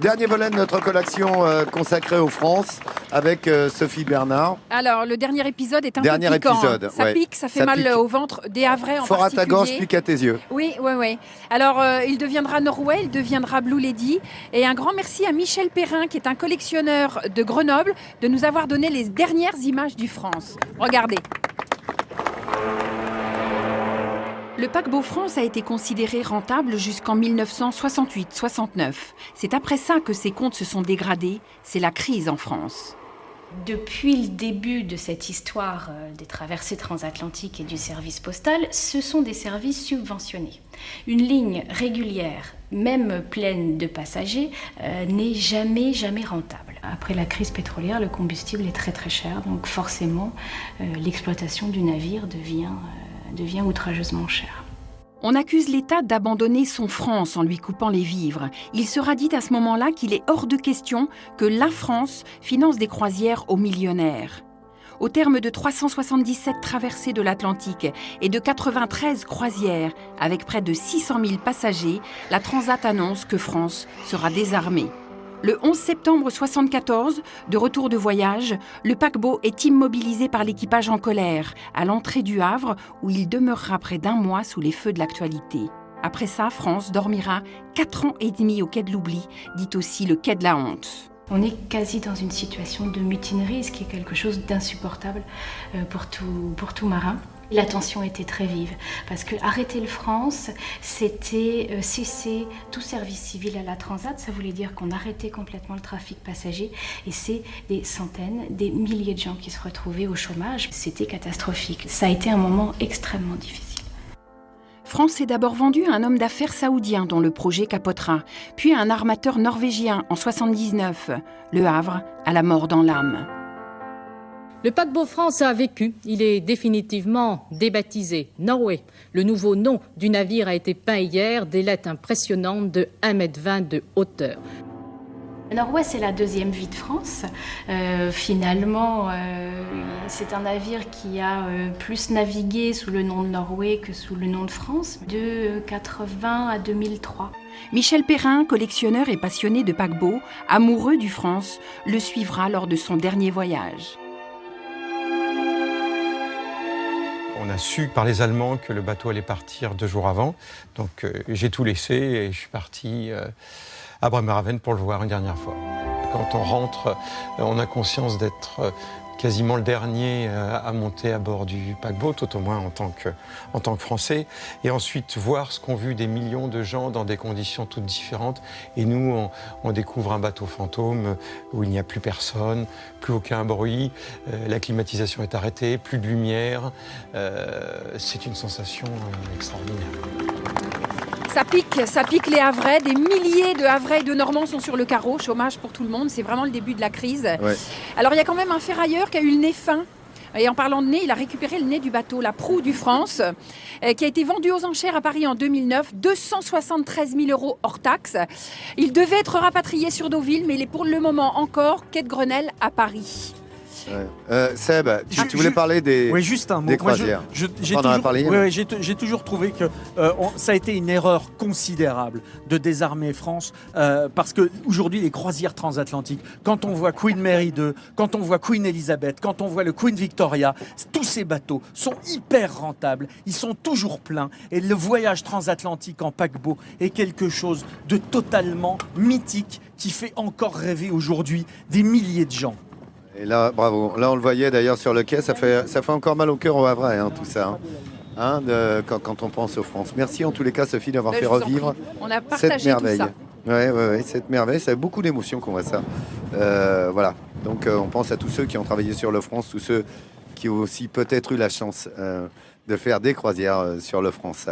Dernier volet de notre collection consacrée aux France avec Sophie Bernard. Alors, le dernier épisode est un peu piquant. Ça pique, ça fait mal au ventre, des Havrais en particulier. Fort à ta gorge, pique à tes yeux. Oui. Alors, il deviendra Norway, il deviendra Blue Lady. Et un grand merci à Michel Perrin, qui est un collectionneur de Grenoble, de nous avoir donné les dernières images du France. Regardez. Le paquebot France a été considéré rentable jusqu'en 1968-69. C'est après ça que ses comptes se sont dégradés. C'est la crise en France. Depuis le début de cette histoire des traversées transatlantiques et du service postal, ce sont des services subventionnés. Une ligne régulière, même pleine de passagers, n'est jamais rentable. Après la crise pétrolière, le combustible est très cher, donc forcément l'exploitation du navire devient outrageusement chère. On accuse l'État d'abandonner son France en lui coupant les vivres. Il sera dit à ce moment-là qu'il est hors de question que la France finance des croisières aux millionnaires. Au terme de 377 traversées de l'Atlantique et de 93 croisières, avec près de 600 000 passagers, la Transat annonce que France sera désarmée. Le 11 septembre 1974, de retour de voyage, le paquebot est immobilisé par l'équipage en colère, à l'entrée du Havre, où il demeurera près d'un mois sous les feux de l'actualité. Après ça, France dormira 4 ans et demi au quai de l'oubli, dit aussi le quai de la honte. On est quasi dans une situation de mutinerie, ce qui est quelque chose d'insupportable pour tout marin. La tension était très vive, parce que arrêter le France, c'était cesser tout service civil à la Transat. Ça voulait dire qu'on arrêtait complètement le trafic passager, et c'est des centaines, des milliers de gens qui se retrouvaient au chômage. C'était catastrophique. Ça a été un moment extrêmement difficile. France est d'abord vendue à un homme d'affaires saoudien dont le projet capotera, puis à un armateur norvégien en 1979. Le Havre à la mort dans l'âme. Le paquebot France a vécu. Il est définitivement débaptisé Norway. Le nouveau nom du navire a été peint hier, des lettres impressionnantes de 1,20 m de hauteur. Norway, c'est la deuxième vie de France. Finalement, c'est un navire qui a plus navigué sous le nom de Norway que sous le nom de France, de 1980 à 2003. Michel Perrin, collectionneur et passionné de paquebots, amoureux du France, le suivra lors de son dernier voyage. On a su par les Allemands que le bateau allait partir 2 jours avant. Donc j'ai tout laissé et je suis parti à Bremerhaven pour le voir une dernière fois. Quand on rentre, on a conscience d'être quasiment le dernier à monter à bord du paquebot, tout au moins en tant que Français. Et ensuite voir ce qu'ont vu des millions de gens dans des conditions toutes différentes. Et nous, on découvre un bateau fantôme où il n'y a plus personne, plus aucun bruit, la climatisation est arrêtée, plus de lumière. C'est une sensation extraordinaire. Ça pique les Havrais. Des milliers de Havrais et de Normands sont sur le carreau. Chômage pour tout le monde. C'est vraiment le début de la crise. Ouais. Alors, il y a quand même un ferrailleur qui a eu le nez fin. Et en parlant de nez, il a récupéré le nez du bateau, la proue du France, qui a été vendue aux enchères à Paris en 2009, 273 000 € hors taxe. Il devait être rapatrié sur Deauville, mais il est pour le moment encore quai de Grenelle à Paris. Ouais. Seb, tu voulais parler des, juste un mot. Des croisières. J'ai toujours trouvé que ça a été une erreur considérable de désarmer France parce qu'aujourd'hui, les croisières transatlantiques, quand on voit Queen Mary II, quand on voit Queen Elizabeth, quand on voit le Queen Victoria, tous ces bateaux sont hyper rentables, ils sont toujours pleins et le voyage transatlantique en paquebot est quelque chose de totalement mythique qui fait encore rêver aujourd'hui des milliers de gens. Et là, bravo. Là, on le voyait d'ailleurs sur le quai, ça fait encore mal au cœur au Havre, tout ça. Quand on pense aux France. Merci en tous les cas, Sophie, d'avoir fait revivre cette merveille. Ouais, cette merveille, ça a beaucoup d'émotions qu'on voit ça. Voilà. Donc, on pense à tous ceux qui ont travaillé sur le France, tous ceux qui ont aussi peut-être eu la chance de faire des croisières sur le France.